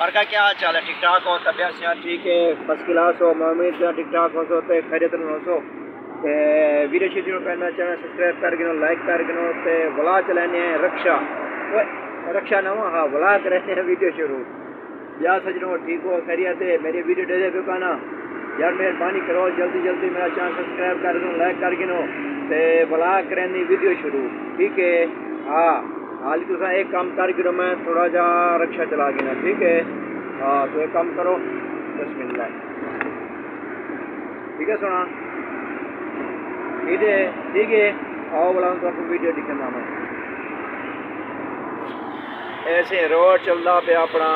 और का क्या हाल चाल है? ठीक ठाक हो? तबियत से ठीक है? फर्स्ट क्लास हो? उम्मीद से ठीक ठाक हो सो ते खैरियत हो सो ते वीडियो शीडियो पहले चैनल सब्सक्राइब कर गिनो, लाइक कर गिनो ते वला चलाने रक्षा रक्षा ना हाँ वला करने वीडियो शुरू या सजनो ठीक हो खैरियत है? मेरी वीडियो दे दे ना यार, मेहरबानी करो जल्दी जल्दी मेरा चैनल सब्सक्राइब कर दो, लाइक कर गिनो ते वला करने वीडियो शुरू ठीक है। हाँ हाल तुम एक काम कर गिरो, मैं थोड़ा जा रक्षा चला गिना ठीक है। हाँ तो एक काम करो बिस्मिल्लाह ठीक है सुना ठीक है आओ बोला तो आपको वीडियो दिखाना मैं ऐसे रोड चलता पे अपना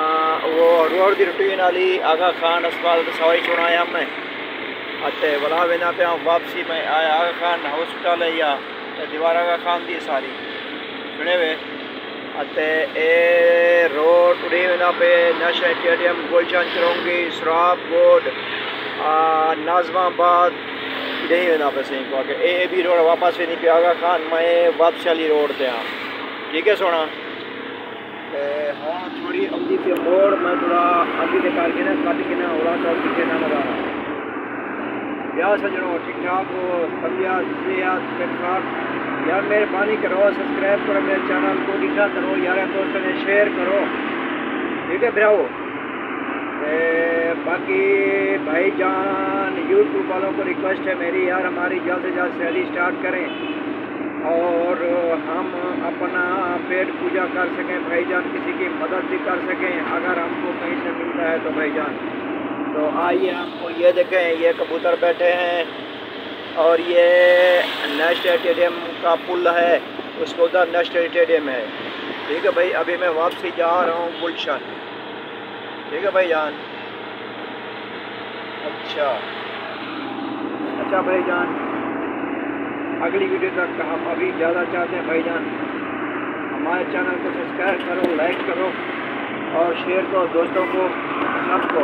वो रोड की रूटीन वाली आगा खान अस्पताल तो सवाई चुनाया मैं अते बोला वेना पे वापसी में आया आगा खान हॉस्पिटल है या दीवार आगा खान दी सारी सुने वे अते ए रोड उड़ी वेना पे नशा स्टेडियम गुलशन चरौंगी सराब बोर्ड नाजमाबाद यही वेना पे सही को आगे ए भी रोड वापस भी नहीं पे आगा खान मैं वापसी वाली रोड थे हाँ ठीक है सोना हाँ थोड़ी अवधि से मोड़ मैं थोड़ा अभी से करके ना कट के ना उड़ा तो पीछे ना लगा रहा या सजनो ठीक ठाक हो तबियत सेहत ठीक ठाक यार मेहरबानी करो सब्सक्राइब करो मेरे चैनल को दिखा करो यार दोस्तों ने शेयर करो ठीक है भराओ। बाकी भाईजान यूट्यूब वालों को रिक्वेस्ट है मेरी यार हमारी जल्द से जल्द सैली स्टार्ट करें और हम अपना पेट पूजा कर सकें भाईजान, किसी की मदद भी कर सकें अगर हमको कहीं से मिलता है तो भाईजान। तो आइए हमको ये देखें ये कबूतर बैठे हैं और ये नेशनल स्टेडियम का पुल है उसको उधर नेशनल स्टेडियम है ठीक है भाई। अभी मैं वापसी जा रहा हूँ गुलशन ठीक है भाईजान। अच्छा भाईजान अगली वीडियो तक हम अभी ज़्यादा चाहते हैं भाईजान हमारे चैनल को सब्सक्राइब करो, लाइक करो और शेयर करो दोस्तों को सबको।